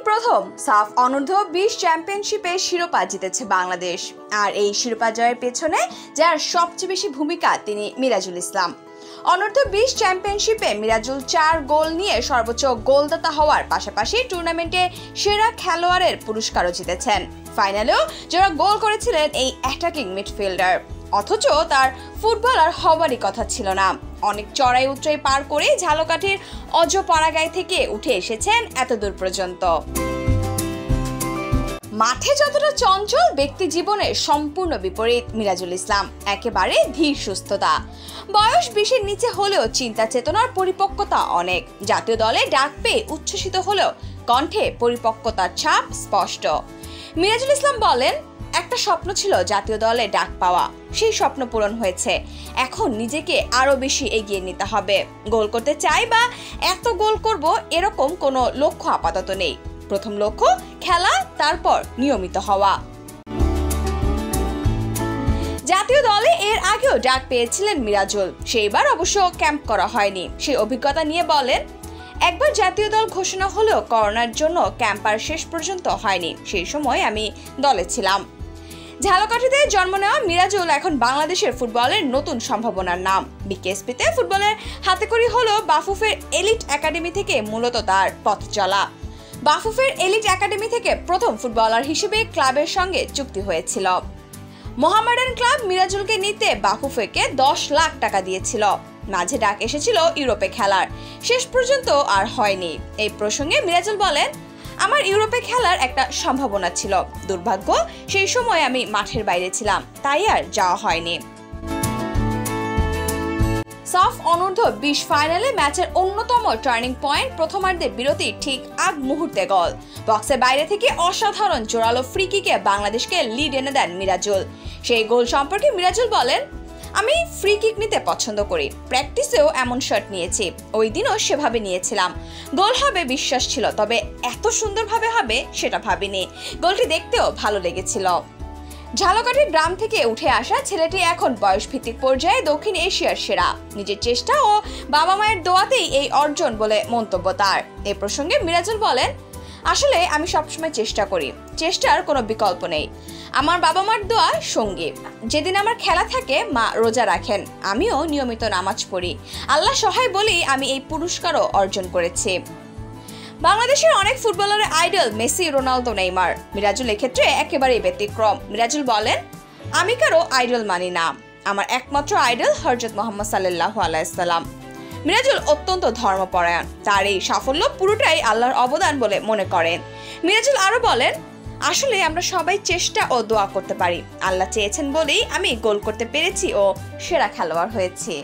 প্রথম সাফ অনূর্ধ্ব-20 চ্যাম্পিয়নশিপে শিরোপা জিতেছে বাংলাদেশ। আর এই শিরোপা জয়ের পেছনে যার সবচেয়ে বেশি ভূমিকা তিনি মিরাজুল ইসলাম। অনূর্ধ্ব-20 চ্যাম্পিয়নশিপে মিরাজুল 4 গোল নিয়ে সর্বোচ্চ গোলদাতা হওয়ার পাশাপাশি টুর্নামেন্টে সেরা খেলোয়াড়ের পুরস্কারও জিতেছেন। ফাইনালেও যারা গোল করেছিলেন এই অ্যাটাকিং মিডফিল্ডার, অথচ তার ফুটবলার হওয়ারই কথা ছিল না। অনেক চড়াই উতরাই পার করে ঝালকাঠির অজপাড়াগাঁই থেকে উঠে এসেছেন এতদূর পর্যন্ত। মাঠে যতটা চঞ্চল, ব্যক্তি জীবনের সম্পূর্ণ বিপরীত মিরাজুল ইসলাম। একেবারে ধীর সুস্থতা, বয়স 20-এর নিচে হলেও চিন্তা চেতনার পরিপক্কতা অনেক। জাতীয় দলে ডাক পেয়ে উচ্ছ্বসিত হলেও কণ্ঠে পরিপক্কতার ছাপ স্পষ্ট। মিরাজুল ইসলাম বলেন, একটা স্বপ্ন ছিল জাতীয় দলে ডাক পাওয়া, সেই স্বপ্ন পূরণ হয়েছে। এখন নিজেকে আরো বেশি এগিয়ে নিতে হবে। গোল করতে চাই বা এত গোল করব এরকম কোনো লক্ষ্য আপাতত নেই। প্রথম লক্ষ্য খেলা, তারপর নিয়মিত হওয়া। জাতীয় দলে এর আগেও ডাক পেয়েছিলেন মিরাজুল, সেইবার অবশ্য ক্যাম্প করা হয়নি। সেই অভিজ্ঞতা নিয়ে বলেন, একবার জাতীয় দল ঘোষণা হলেও করোনার জন্য ক্যাম্পার শেষ পর্যন্ত হয়নি। সেই সময় আমি দলে ছিলাম। ঝালকাঠিতে জন্ম নেওয়া মিরাজুল এখন বাংলাদেশের ফুটবলের নতুন সম্ভাবনার নাম। বিকেএসপিতে ফুটবলের হাতেখড়ি হলেও বাফুফের এলিট একাডেমি থেকে মূলত তার পথ চলা। বাফুফের এলিট একাডেমি থেকে প্রথম ফুটবলার হিসেবে ক্লাবের সঙ্গে চুক্তি হয়েছিল। মোহামেডান ক্লাব মিরাজুলকে নিতে বাফুফেকে 10 লাখ টাকা দিয়েছিল। মাঝে ডাক এসেছিল ইউরোপে খেলার, শেষ পর্যন্ত আর হয়নি। এই প্রসঙ্গে মিরাজুল বলেন, আমার ইউরোপে খেলার একটা সম্ভাবনা ছিল, দুর্ভাগ্য সেই সময় আমি মাঠের বাইরে ছিলাম, তাই আর যাওয়া হয়নি। সাফ অনূর্ধ্ব-20 ফাইনালে ম্যাচের অন্যতম টার্নিং পয়েন্ট প্রথমার্ধে বিরতির ঠিক আগ মুহূর্তে গোল। বক্সের বাইরে থেকে অসাধারণ জোরালো ফ্রি কিকে বাংলাদেশকে লিড এনে দেন মিরাজুল। সেই গোল সম্পর্কে মিরাজুল বলেন, আমি ফ্রি কিক নিতে পছন্দ করি, প্র্যাকটিসেও এমন শট নিয়েছি, ওই দিনও সেভাবে নিয়েছিলাম। গোল হবে বিশ্বাস ছিল, তবে এত সুন্দরভাবে হবে সেটা ভাবিনি। গোলটি দেখতেও ভালো লেগেছিল। ঝালকাঠির গ্রাম থেকে উঠে আসা ছেলেটি এখন বয়সভিত্তিক পর্যায়ে দক্ষিণ এশিয়ার সেরা। নিজের চেষ্টা ও বাবা মায়ের দোয়াতেই এই অর্জন বলে মন্তব্য তার। এ প্রসঙ্গে মিরাজুল বলেন, আসলে আমি সবসময় চেষ্টা করি, চেষ্টার কোনো বিকল্প নেই। আমার বাবা মার দোয়া সঙ্গী। যেদিন আমার খেলা থাকে মা রোজা রাখেন, আমিও নিয়মিত নামাজ পড়ি। আল্লাহ সহায় বলেই আমি এই পুরস্কারও অর্জন করেছি। বাংলাদেশের অনেক ফুটবলারের idol Messi, Ronaldo, Neymar. Mirajul এক্ষেত্রে একেবারেই ব্যতিক্রম। মিরাজুল বলেন, আমি কারো আইডল মানি না, আমার একমাত্র আইডল হযরত মুহাম্মদ সাল্লাল্লাহু আলাইহি সাল্লাম। মিরাজুল অত্যন্ত ধর্মপরায়ণ, তার এই সাফল্য পুরোটাই আল্লাহর অবদান বলে মনে করেন। মিরাজুল আরো বলেন, আসলে আমরা সবাই চেষ্টা ও দোয়া করতে পারি, আল্লাহ চেয়েছেন বলেই আমি গোল করতে পেরেছি ও সেরা খেলোয়াড় হয়েছি।